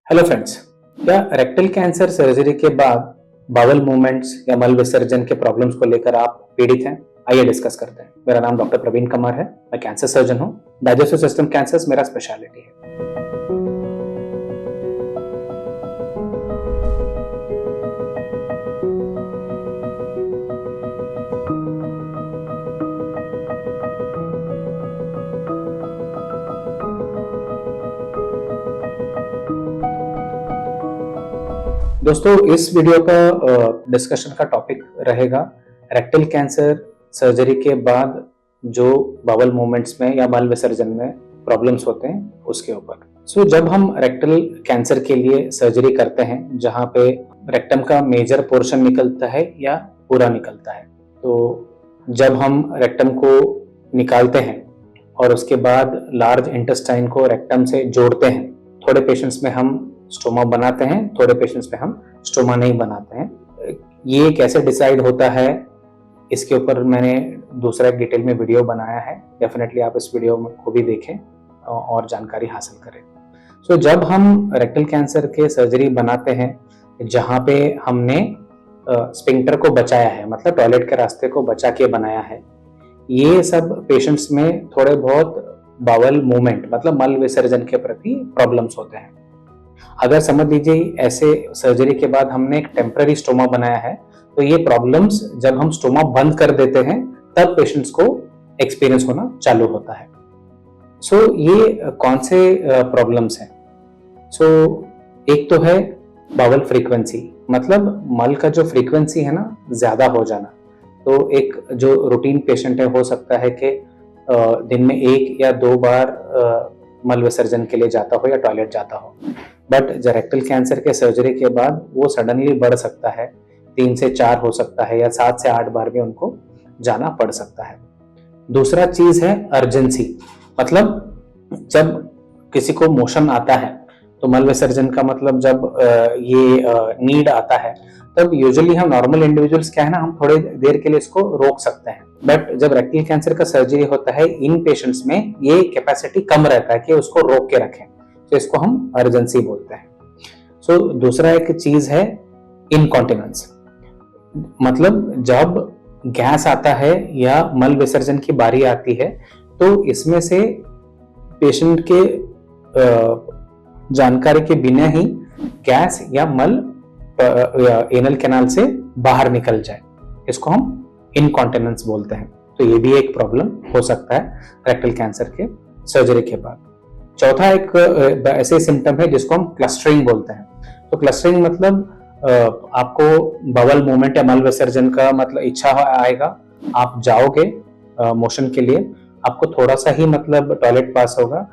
Hello friends, क्या rectal cancer surgery के बाद बावल मूवमेंट्स या मल विसर्जन के प्रॉब्लम्स को लेकर आप पीड़ित हैं? आइए डिस्कस करते हैं। मेरा नाम डॉक्टर प्रवीण कुमार है। मैं कैंसर सर्जन हूं। डाइजेस्टिव सिस्टम कैंसर्स मेरा स्पेशलिटी है। दोस्तों, इस वीडियो का डिस्कशन का टॉपिक रहेगा रेक्टल कैंसर सर्जरी के बाद जो बावल मूवमेंट्स में या मल विसर्जन में प्रॉब्लम्स होते हैं उसके ऊपर। जब हम रेक्टल कैंसर के लिए सर्जरी करते हैं जहां पे रेक्टम का मेजर पोर्शन निकलता है या पूरा निकलता है, तो जब हम रेक्टम को निकालते हैं और उसके बाद लार्ज इंटेस्टाइन को रेक्टम से जोड़ते हैं, थोड़े पेशेंट्स में हम स्टोमा बनाते हैं, थोड़े पेशेंट्स में हम स्टोमा नहीं बनाते हैं। ये कैसे डिसाइड होता है, इसके ऊपर मैंने दूसरा एक डिटेल में वीडियो बनाया है। डेफिनेटली आप इस वीडियो को भी देखें और जानकारी हासिल करें। जब हम रेक्टल कैंसर के सर्जरी बनाते हैं जहाँ पे हमने स्फिंक्टर को बचाया है, मतलब टॉयलेट के रास्ते को बचा के बनाया है, ये सब पेशेंट्स में थोड़े बहुत बावल मूवमेंट मतलब मल विसर्जन के प्रति प्रॉब्लम्स होते हैं। अगर समझ लीजिए ऐसे सर्जरी के बाद हमने एक टेम्पररी स्टोमा बनाया है, तो ये प्रॉब्लम्स जब हम स्टोमा बंद कर देते हैं तब पेशेंट्स को एक्सपीरियंस होना चालू होता है। ये कौन से प्रॉब्लम्स हैं? एक तो है बावल फ्रीक्वेंसी, मतलब मल का जो फ्रीक्वेंसी है ना, ज्यादा हो जाना। तो एक जो रूटीन पेशेंट है, हो सकता है कि दिन में 1 या 2 बार मल विसर्जन के लिए जाता हो या टॉयलेट जाता हो, बट रेक्टल कैंसर के सर्जरी के बाद वो सडनली बढ़ सकता है, 3 से 4 हो सकता है या 7 से 8 बार भी उनको जाना पड़ सकता है। दूसरा चीज है अर्जेंसी, मतलब जब किसी को मोशन आता है तो मल विसर्जन का मतलब जब ये नीड आता है, तब यूजुअली हम नॉर्मल इंडिविजुअल्स क्या है ना, हम थोड़ी देर के लिए इसको रोक सकते हैं, बट जब रेक्टल कैंसर का सर्जरी होता है इन पेशेंट्स में ये कैपेसिटी कम रहता है कि उसको रोक के रखें, तो इसको हम अर्जेंसी बोलते हैं। दूसरा एक चीज है इनकॉन्टिनेंस, मतलब जब गैस आता है या मल विसर्जन की बारी आती है तो इसमें से पेशेंट के जानकारी के बिना ही गैस या मल एनल कैनाल से बाहर निकल जाए, इसको हम इनकॉन्टिनेंस बोलते हैं। तो ये भी एक प्रॉब्लम हो सकता है रेक्टल कैंसर के सर्जरी के बाद। चौथा एक ऐसे सिम्टम है जिसको हम क्लस्टरिंग बोलते हैं। तो क्लस्टरिंग मतलब आपको बावल मूवमेंट या मल विसर्जन का मतलब इच्छा आएगा, आप जाओगे मोशन के लिए, आपको थोड़ा सा ही मतलब टॉयलेट पास होगा,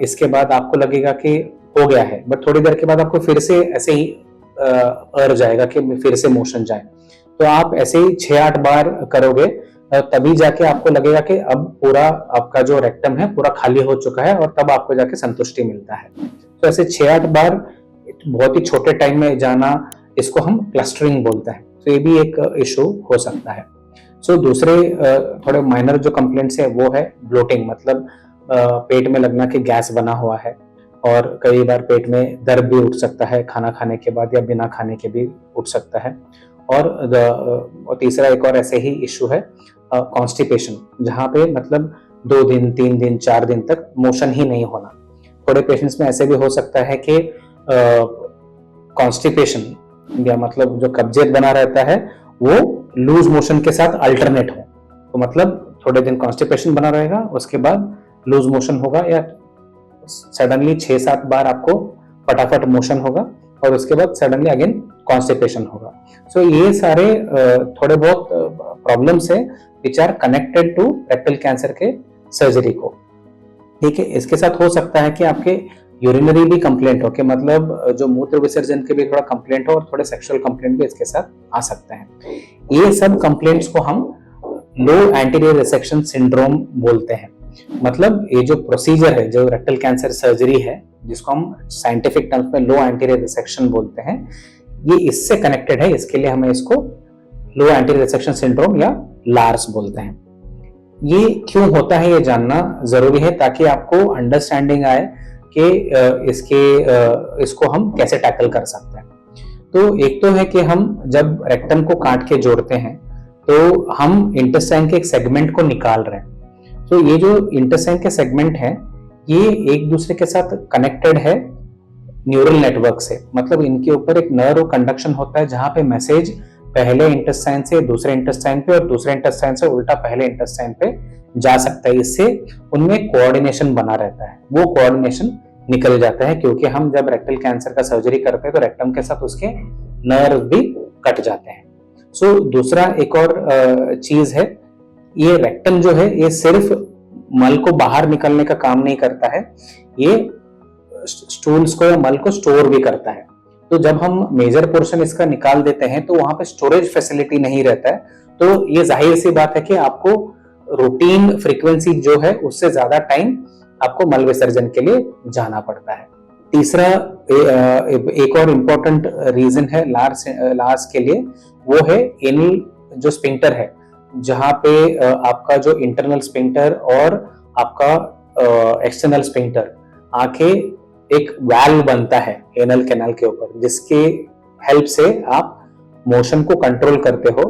इसके बाद आपको लगेगा कि हो गया है, बट थोड़ी देर के बाद आपको फिर से ऐसे ही अर्ज आएगा कि फिर से मोशन जाए। तो आप ऐसे ही 6-8 बार करोगे, तभी जाके आपको लगेगा कि अब पूरा आपका जो रेक्टम है पूरा खाली हो चुका है, और तब आपको जाके संतुष्टि मिलता है। तो ऐसे 6-8 बार बहुत ही छोटे टाइम में जाना, इसको हम क्लस्टरिंग बोलते हैं। तो ये भी एक इशू हो सकता है। दूसरे थोड़े माइनर जो कंप्लेंट्स है वो है ब्लोटिंग, मतलब पेट में लगना कि गैस बना हुआ है, और कई बार पेट में दर्द भी उठ सकता है खाना खाने के बाद या बिना खाने के भी उठ सकता है। और तीसरा एक और ऐसे ही इशू है कॉन्स्टिपेशन, जहाँ पे मतलब 2 दिन 3 दिन 4 दिन तक मोशन ही नहीं होना। थोड़े पेशेंट्स में ऐसे भी हो सकता है कि कॉन्स्टिपेशन या मतलब जो कब्जियत बना रहता है वो लूज मोशन के साथ अल्टरनेट हो। तो मतलब थोड़े दिन कॉन्स्टिपेशन बना रहेगा, उसके बाद लूज मोशन होगा, या सडनली 6-7 बार आपको फटाफट मोशन होगा और उसके बाद सडनली अगेन कॉन्स्टिपेशन होगा। ये सारे थोड़े बहुत प्रॉब्लम्स है which are connected to rectal cancer के सर्जरी को। ठीक है, इसके साथ हो सकता है कि आपके यूरिनरी भी कंप्लेंट हो, कि मतलब जो मूत्र विसर्जन के भी थोड़ा कंप्लेंट हो, और थोड़े सेक्सुअल कंप्लेंट भी इसके साथ आ सकते हैं। ये सब कंप्लेंट्स को हम लो एंटीरियर रिसेक्शन सिंड्रोम बोलते हैं। मतलब ये जो प्रोसीजर है, जो रेक्टल कैंसर सर्जरी है, जिसको हम साइंटिफिक टर्म्स में लो एंटीरियर रिसेक्शन बोलते हैं, ये इससे कनेक्टेड है। इसके लिए हमें इसको लो एंटीरियर रिसेक्शन सिंड्रोम या लार्स बोलते हैं। ये क्यों होता है ये जानना जरूरी है, ताकि आपको अंडरस्टैंडिंग आए कि इसको हम कैसे टैकल कर सकते हैं। तो एक तो है कि हम जब रेक्टम को काट के जोड़ते हैं तो हम इंटेस्टाइन के एक सेगमेंट को निकाल रहे हैं। तो ये जो इंटेस्टाइन के सेगमेंट है ये एक दूसरे के साथ कनेक्टेड है न्यूरल नेटवर्क से, मतलब इनके ऊपर एक नर्व कंडक्शन होता है जहां पे मैसेज पहले इंटेस्टाइन से दूसरे इंटेस्टाइन पे और दूसरे इंटेस्टाइन से उल्टा पहले इंटेस्टाइन पे जा सकता है। इससे उनमें कोऑर्डिनेशन बना रहता है, वो कोऑर्डिनेशन निकल जाता है क्योंकि हम जब रेक्टल कैंसर का सर्जरी करते हैं तो रेक्टम के साथ उसके नर्व भी कट जाते हैं। सो दूसरा एक और चीज है, ये रेक्टम जो है ये सिर्फ मल को बाहर निकलने का काम नहीं करता है, ये स्टूल्स को या मल को स्टोर भी करता है। तो जब हम मेजर पोर्शन इसका निकाल देते हैं तो वहां पे स्टोरेज फैसिलिटी नहीं रहता है, तो ये जाहिर सी बात है कि आपको रूटीन फ्रीक्वेंसी जो है उससे ज्यादा टाइम आपको मल विसर्जन के लिए जाना पड़ता है। तीसरा एक और इम्पोर्टेंट रीजन है लार्स के लिए, वो है एनल जो स्पिंक्टर है, जहां पे आपका जो इंटरनल स्पिंक्टर और आपका एक्सटर्नल स्पिंक्टर आके एक वाल्व बनता है एनल कैनाल के ऊपर, जिसके हेल्प से आप मोशन को कंट्रोल करते हो।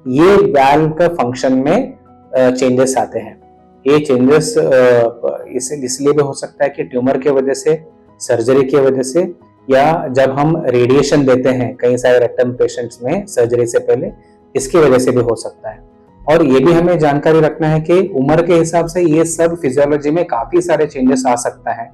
ये वाल्व का फंक्शन में चेंजेस आते हैं। ये चेंजेस इसलिए भी हो सकता है कि ट्यूमर की वजह से, सर्जरी की वजह से, या जब हम रेडिएशन देते हैं कई सारे रेक्टम पेशेंट्स में सर्जरी से पहले, इसकी वजह से भी हो सकता है। और ये भी हमें जानकारी रखना है कि उम्र के हिसाब से ये सब फिजियोलॉजी में काफी सारे चेंजेस आ सकता है।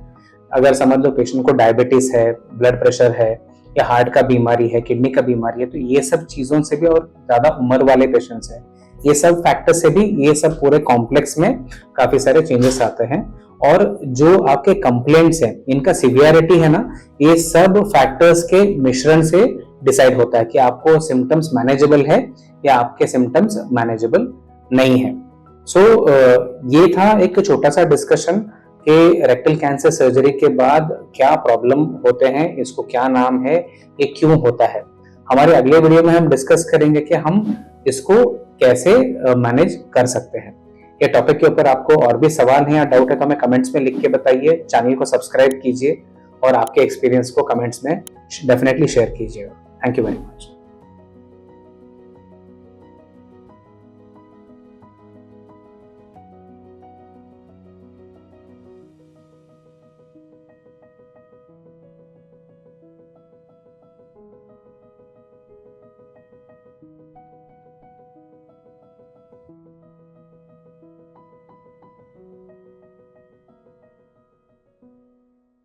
अगर समझ लो पेशेंट को डायबिटीज है, ब्लड प्रेशर है, या हार्ट का बीमारी है, किडनी का बीमारी है, तो ये सब चीजों से भी, और ज्यादा उम्र वाले पेशेंट्स है, ये सब फैक्टर से भी ये सब पूरे कॉम्प्लेक्स में काफी सारे चेंजेस आते हैं। और जो आपके कंप्लेंट्स हैं इनका सिवियरिटी है ना, ये सब फैक्टर्स के मिश्रण से डिसाइड होता है कि आपको सिम्टम्स मैनेजेबल है या आपके सिम्टम्स मैनेजेबल नहीं है। सो ये था एक छोटा सा डिस्कशन कि रेक्टल कैंसर सर्जरी के बाद क्या प्रॉब्लम होते हैं, इसको क्या नाम है, ये क्यों होता है। हमारे अगले वीडियो में हम डिस्कस करेंगे कि हम इसको कैसे मैनेज कर सकते हैं। ये टॉपिक के ऊपर आपको और भी सवाल है या डाउट है तो हमें कमेंट्स में लिख के बताइए। चैनल को सब्सक्राइब कीजिए और आपके एक्सपीरियंस को कमेंट्स में डेफिनेटली शेयर कीजिएगा। Thank you very much.